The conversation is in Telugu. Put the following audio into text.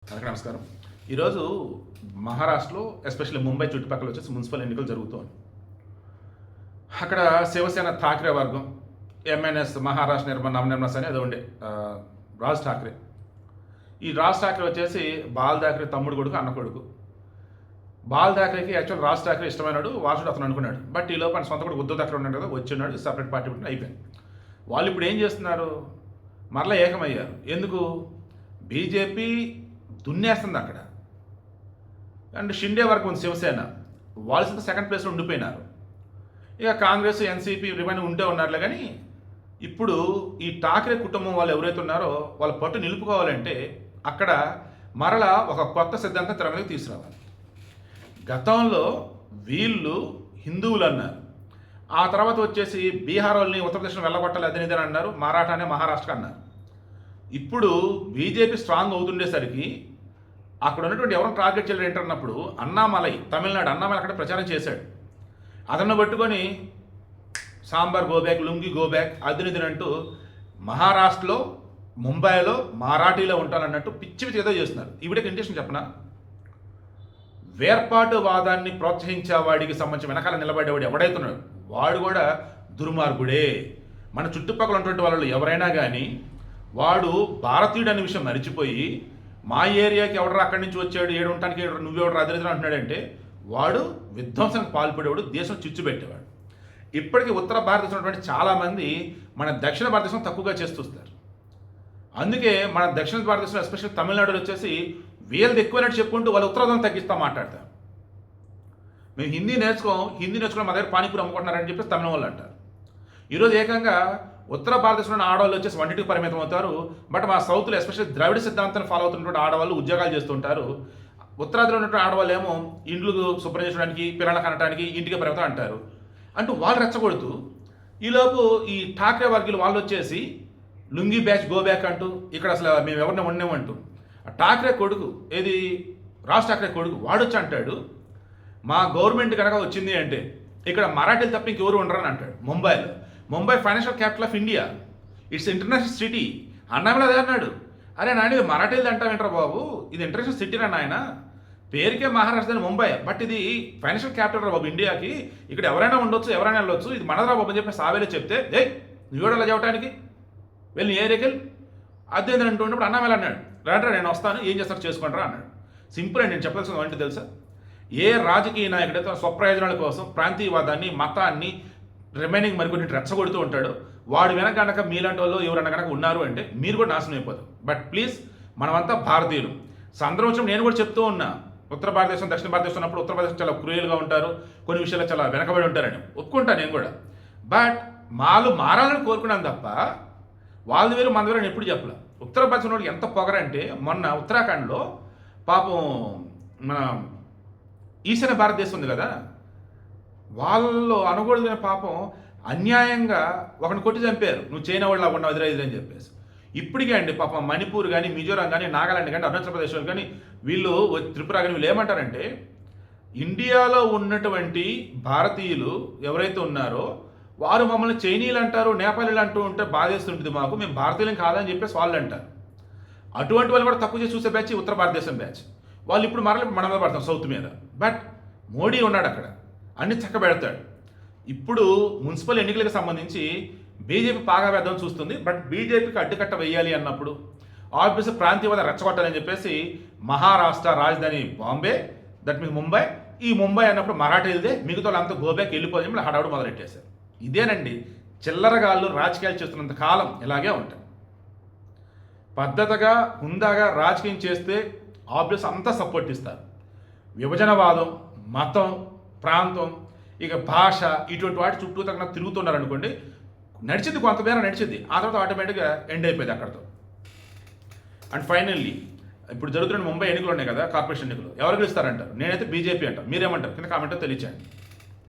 అందరికీ నమస్కారం. ఈరోజు మహారాష్ట్రలో ఎస్పెషల్లీ ముంబై చుట్టుపక్కల వచ్చేసి మున్సిపల్ ఎన్నికలు జరుగుతోంది. అక్కడ శివసేన ఠాక్రే వర్గం, ఎంఎన్ఎస్ మహారాష్ట్ర నవనిర్మాణ సేన ఏదో ఉండే రాజ్ ఠాక్రే. ఈ రాజ్ ఠాక్రే వచ్చేసి బాల్ ఠాక్రే తమ్ముడు కొడుకు, అన్న కొడుకు. బాల్ ఠాక్రేకి యాక్చువల్ రాజ్ ఠాక్రే ఇష్టమైనాడు, వారసుడు అతను అనుకున్నాడు. బట్ ఈ లోపల సొంత కొడుకు ఉద్ధవ్ ఠాక్రే ఉన్నాడు కదా, వచ్చిన్నాడు, సపరేట్ పార్టీ పెట్టి అయిపోయింది. వాళ్ళు ఇప్పుడు ఏం చేస్తున్నారు, మరలా ఏకమయ్యారు. ఎందుకు? బీజేపీ దున్నేస్తుంది అక్కడ. అండ్ షిండే వరకు ఉంది శివసేన, వాళ్ళు సెకండ్ ప్లేస్లో ఉండిపోయినారు. ఇక కాంగ్రెస్, ఎన్సీపీ ఇవన్నీ ఉంటే ఉన్నారులే. కానీ ఇప్పుడు ఈ ఠాక్రే కుటుంబం వాళ్ళు ఎవరైతే ఉన్నారో వాళ్ళ పట్టు నిలుపుకోవాలంటే అక్కడ మరలా ఒక కొత్త సిద్ధాంతం తెర మీదకి తీసుకురావాలి. గతంలో వీళ్ళు హిందువులు అన్నారు, ఆ తర్వాత వచ్చేసి బీహార్ వాళ్ళని ఉత్తరప్రదేశ్లో వెళ్ళగొట్టాలి అదని ఇదని అన్నారు, మరాఠానే మహారాష్ట్ర అన్నారు. ఇప్పుడు బీజేపీ స్ట్రాంగ్ అవుతుండేసరికి అక్కడ ఉన్నటువంటి ఎవరైనా టార్గెట్ చేయలేరు ఏంటన్నప్పుడు అన్నామలై, తమిళనాడు అన్నామలై అక్కడ ప్రచారం చేశాడు. అదನ್ನು పట్టుకొని సాంబార్ గోబ్యాక్, లుంగి గోబ్యాక్, అదినిదిని అంటూ మహారాష్ట్రలో ముంబైలో మరాఠీలో ఉంటానన్నట్టు పిచ్చి పిచ్చి ఏదో చేస్తున్నారు. ఈవిడకి ఇంటెన్షన్ చెప్పనా, వేర్పాటువాదాన్ని ప్రోత్సహించే వాడికి సంబంధించి వెనకాల నిలబడేవాడు ఎవడైతున్నాడు వాడు కూడా దుర్మార్గుడే. మన చుట్టుపక్కల ఉన్నటువంటి వాళ్ళు ఎవరైనా కానీ వాడు భారతీయుడు అనే విషయం మరిచిపోయి మా ఏరియాకి ఎవడరా అక్కడి నుంచి వచ్చాడు, ఏడు ఉండటానికి నువ్వెవడు అదరిద్రం అంటున్నాడంటే వాడు విధ్వంసానికి పాల్పడేవాడు, దేశం చిచ్చు పెట్టేవాడు. ఇప్పటికీ ఉత్తర భారతదేశం ఉన్నటువంటి చాలామంది మన దక్షిణ భారతదేశం తక్కువగా చేస్తూస్తారు. అందుకే మన దక్షిణ భారతదేశంలో ఎస్పెషల్లీ తమిళనాడులో వచ్చేసి వీళ్ళది ఎక్కువైనట్టు చెప్పుకుంటూ వాళ్ళు ఉత్తరాదం తగ్గిస్తూ మాట్లాడతారు. మేము హిందీ నేర్చుకుని మా దగ్గర పానీపూరి అమ్ముకుంటున్నారని చెప్పేసి తమిళ వాళ్ళు అంటారు. ఈరోజు ఏకంగా ఉత్తర భారతదేశంలో ఆడవాళ్ళు వచ్చేసి వంటికి పరిమితం అవుతారు. బట్ మా సౌత్లో ఎస్పెషల్లీ ద్రవిడ సిద్ధాంతాన్ని ఫాలో అవుతున్నటువంటి ఆడవాళ్ళు ఉద్యోగాలు చేస్తుంటారు. ఉత్తరాదిలో ఉన్నటువంటి ఆడవాళ్ళు ఏమో ఇండ్లు శుభ్రం చేసుకోవడానికి, పిల్లలకు అనడానికి ఇంటికి పరిమితం అంటారు. అంటూ వాళ్ళు రెచ్చగొడుతూ ఈలోపు ఈ ఠాక్రే వర్గీయులు వాళ్ళు వచ్చేసి లుంగి బ్యాచ్ గో బ్యాక్ అంటూ ఇక్కడ అసలు మేము ఎవరిని ఉండేమంటూ ఆ ఠాక్రే కొడుకు, ఏది రాజ్ ఠాక్రే కొడుకు, వాడొచ్చి అంటాడు మా గవర్నమెంట్ కనుక వచ్చింది అంటే ఇక్కడ మరాఠీలు తప్ప ఇంకెవరు ఉండరని అంటాడు. Mumbai financial capital of India, it's international city. Annamalai అదే అన్నాడు, అరే నాయన ఇది మరాఠీలు అంటావేంటారా బాబు, ఇది ఇంటర్నేషనల్ సిటీనా నాయన, పేరుకే మహారాష్ట్ర ముంబై, బట్ ఇది ఫైనాన్షియల్ క్యాపిటల్ రా బాబు ఇండియాకి, ఇక్కడ ఎవరైనా ఉండొచ్చు, ఎవరైనా వెళ్ళొచ్చు, ఇది మనదరా బాబు అని చెప్పి సావేలో చెప్తే నువ్వు అలా చెప్పడానికి వెళ్ళి ఏరియాకి వెళ్ళి అదేందని అంటున్నప్పుడు అన్నామల అన్నాడు, రాండ్రా నేను వస్తాను, ఏం చేస్తారు చేసుకుంటారా అన్నాడు. సింపుల్ అండి, నేను చెప్పాల్సింది ఏంటి తెలుసా, ఏ రాజకీయ నాయకుడైతే తన స్వప్రయోజనాల కోసం ప్రాంతీయవాదాన్ని, మతాన్ని, రిమైనింగ్ మరికొన్ని రెచ్చగొడుతూ ఉంటాడు, వాడు వెనక కనుక మీలాంటి వాళ్ళు ఎవరన్నా కనుక ఉన్నారు అంటే మీరు కూడా నాశనం అయిపోతారు. బట్ ప్లీజ్ మనమంతా భారతీయులు. సందర్భం వచ్చినప్పుడు నేను కూడా చెప్తూ ఉన్నా, ఉత్తర భారతదేశం దక్షిణ భారతదేశం ఉన్నప్పుడు ఉత్తర భారతదేశం చాలా క్రూయల్గా ఉంటారు, కొన్ని విషయాల్లో చాలా వెనకబడి ఉంటారని ఒప్పుకుంటాను నేను కూడా. బట్ వాళ్ళు మారాలని కోరుకున్నాను తప్ప వాళ్ళది వేరు మన వేరు ఎప్పుడు చెప్పలే. ఉత్తర భారతదేశంలో ఎంత పొగరంటే మొన్న ఉత్తరాఖండ్లో పాపం మన ఈశాన్య భారతదేశం ఉంది కదా, వాళ్ళు అనకూడదని పాపం అన్యాయంగా ఒకరిని కొట్టి చంపారు, నువ్వు చైనా వాళ్ళ ఉన్నావు ఎదురైదు అని చెప్పేసి. ఇప్పటికే అండి పాపం మణిపూర్ కానీ, మిజోరాం కానీ, నాగాలాండ్ కానీ, అరుణాచల్ ప్రదేశ్ కానీ, వీళ్ళు త్రిపుర కానీ వీళ్ళు ఏమంటారంటే ఇండియాలో ఉన్నటువంటి భారతీయులు ఎవరైతే ఉన్నారో వారు మమ్మల్ని చైనీయులు అంటారు, నేపాలీలు అంటూ ఉంటే బాధేస్తుంటుంది మాకు, మేము భారతీయులం కాదని చెప్పేసి వాళ్ళు అంటారు. అటువంటి వాళ్ళు కూడా తక్కువ చేసి చూసే బ్యాచ్ ఉత్తర భారతదేశం బ్యాచ్. వాళ్ళు ఇప్పుడు మరల మన మీద పడతాం సౌత్ మీద. బట్ మోడీ ఉన్నాడు అక్కడ, అన్ని చక్కబెడతాడు. ఇప్పుడు మున్సిపల్ ఎన్నికలకు సంబంధించి బీజేపీ పాగా వేద్దాం చూస్తుంది. బట్ బీజేపీకి అడ్డుకట్ట వేయాలి అన్నప్పుడు ఆబ్వియస్లీ ప్రాంతీయవాద రెచ్చగొట్టాలని చెప్పేసి మహారాష్ట్ర రాజధాని బాంబే, దట్ మీన్స్ ముంబై, ఈ ముంబై అన్నప్పుడు మరాఠీలదే, మిగతా వాళ్ళంతా గోబ్యాక్ వెళ్ళిపోయి హడావుడు మొదలెట్టేశారు. ఇదేనండి చిల్లరగాళ్ళు రాజకీయాలు చేస్తున్నంత కాలం ఇలాగే ఉంటాయి. పద్ధతిగా హుందాగా రాజకీయం చేస్తే ఆబ్వియస్ అంతా సపోర్ట్ ఇస్తారు. విభజనవాదం, మతం, ప్రాంతం, ఇక భాష, ఇటువంటి వాటి చుట్టూ తగిన తిరుగుతున్నారు అనుకోండి, నడిచింది కొంతమేర నడిచింది, ఆ తర్వాత ఆటోమేటిక్గా ఎండ్ అయిపోయింది అక్కడితో. అండ్ ఫైనల్లీ ఇప్పుడు జరుగుతున్న ముంబై ఎన్నికలు ఉన్నాయి కదా, కార్పొరేషన్ ఎన్నికలు, ఎవరు గెలుస్తారంటారు? నేనైతే బీజేపీ అంటాను, మీరేమంటారు? కింద కామెంట్లో తెలియచేయండి.